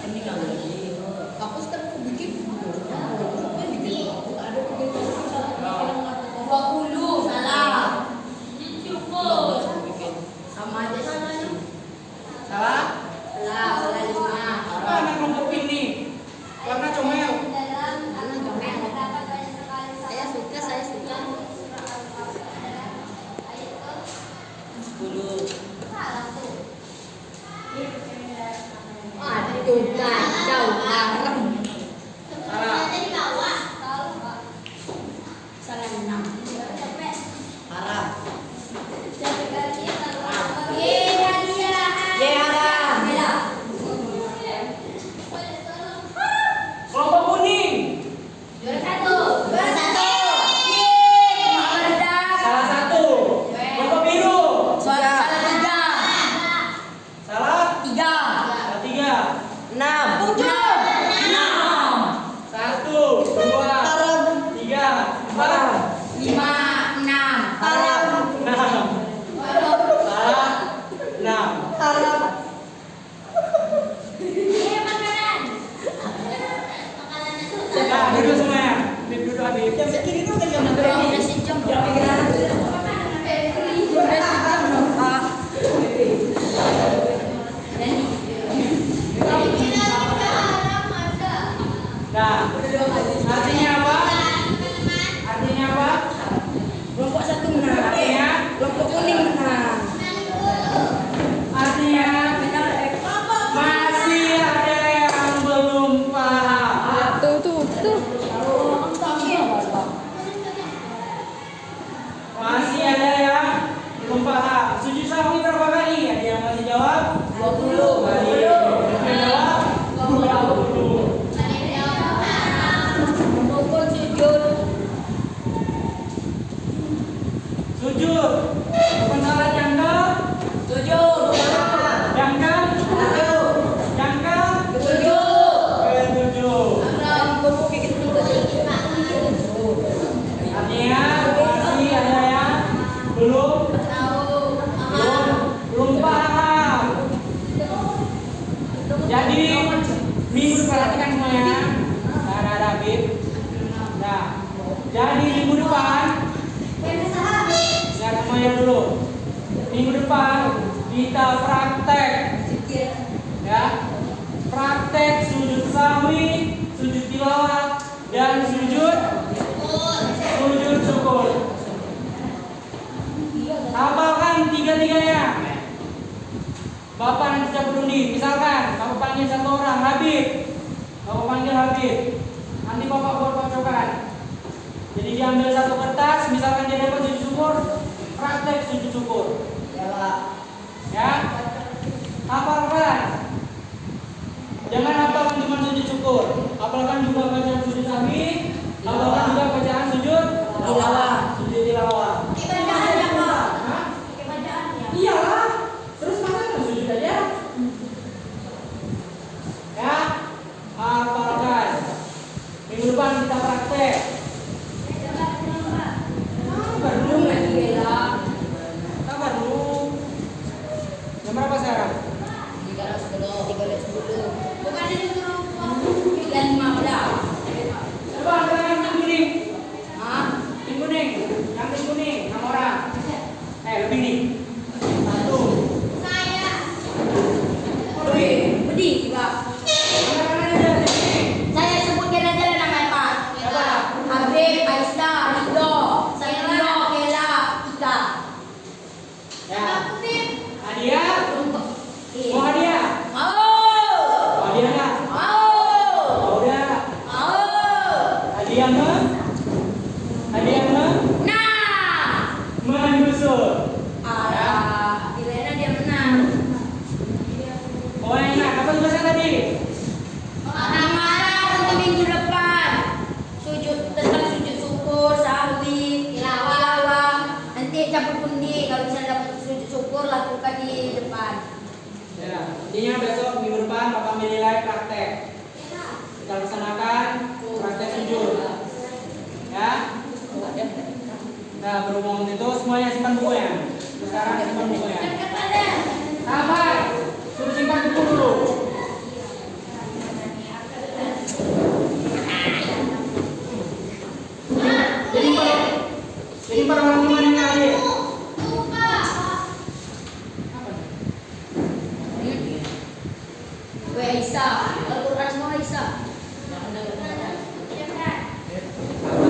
Penting lagi. Aku sekarang mau bikin. Aku bikin. Aku ada bikin. 20 salah. Cukup. Sama aja salahnya. Salah? Salah 5. Apa anak kelompok ini? Warna comel. Saya suka. 10. Aduh, kacau. Haram. Salah 6. Haram. Kelompok kuning. Salah satu. Kelompok biru. Salah 3. Salah 3. salah 3. 6. 1, 2, 3, 4, 5, 6. 6. Salah 6. Nah, duduk semuanya. Duduk Habib. Jam segini tuh kan jam Nah, artinya apa? Artinya apa? Kelompok 1 menang. Artinya? Kelompok kuning menang. Artinya masih ada yang belum paham. Tuh. Masih ada yang belum paham. Sujud sahwi berapa kali? Ada yang masih jawab? 20 kali. Yang jawab? 20. Rukun sujud. Sujud. Bukan salah janggal. Sujud. Janggal. Janggal. Ketujuh. Artinya masih ada yang belum paham. Jadi minggu perhatikan semuanya. Nah, Habib. Nah, jadi minggu depan lihat semuanya dulu. Minggu depan kita praktek, ya, praktek sujud sahwi, sujud tilawah, dan sujud syukur. Hafalkan tiga-tiganya. Bapak nanti cabut undi. Misalkan Bapak panggil satu orang, Habib. Bapak panggil Habib. Nanti Bapak buat pacokan. Jadi diambil satu kertas, misalkan dia dapat sujud syukur, praktek sujud syukur. Ya, hafalkan. Jangan hafalkan cuma sujud syukur. Hafalkan juga bacaan sujud sahwi. Hafalkan juga bacaan sujud tilawah. Sujud tilawah. Hah? Iyalah. Terus masa nggak sujud aja? Ya, hafalkan. Minggu depan kita praktek. Mau hadiah? Mau. Mau hadiah nggak? Mau. Mau udah. Mau. Hadiah mah? Hadiah mah? Nah. Menyusul. Kirain dia menang. Oh enak. Apa tugasnya tadi? Kemarin untuk minggu depan tentang sujud syukur, sahwi, tilawah. Nanti campur pundi kalau misalnya dapat sujud syukur lakukan di depan. Ya, intinya besok minggu depan Bapak ambil nilai praktek. Kita laksanakan praktek sujud. Ya. Nah, berhubung itu semuanya simpan bukunya. Sekarang simpan bukunya. Sabar. Suruh simpan buku dulu. Jadi para orang gimana nih adik? Gue Aisyah, Al-Quran semua Aisyah.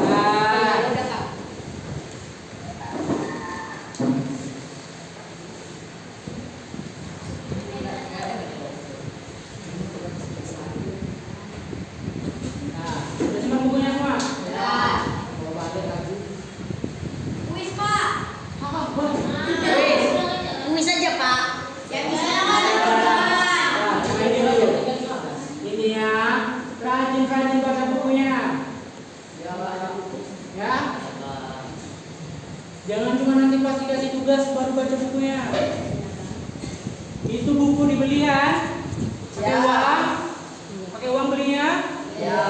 Sabar. Udah Kak. Nah, sudah simpan bukunya semua. Kuis Pak. Kuis aja Pak. Yang bisa Nah, ini dulu. Ini ya, rajin-rajin baca bukunya. Ya. Jangan cuma nanti pas dikasih tugas baru baca bukunya. Itu buku dibeli ya? Pakai uang? Pakai uang belinya? Ya.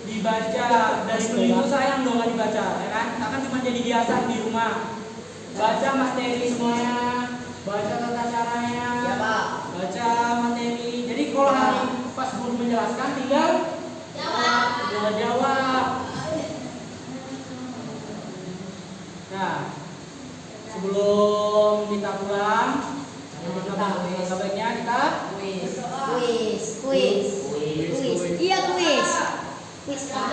Dibaca. Dari beli itu sayang dong nggak dibaca, ya kan? Akan cuma jadi biasa di rumah. Baca materi semuanya, baca tata caranya, Ya Pak. baca materi. Jadi kalau hari pas guru menjelaskan tinggal jawab. Nah, sebelum kita pulang, sebaiknya kita Kuis. Iya kuis. Kuis Pak.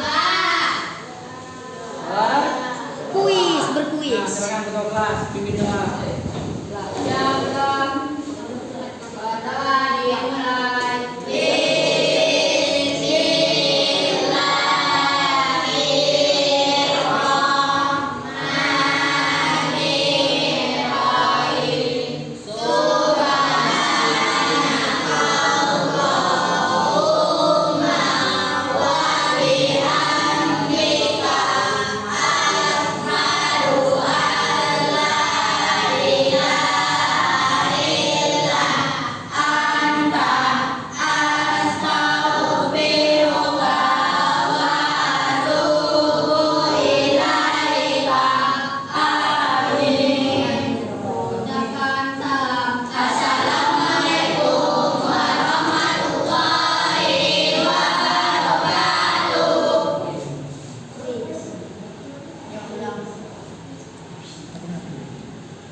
Nah, Kuis berkuis. silakan ketua kelas, pimpin kelas. Ya.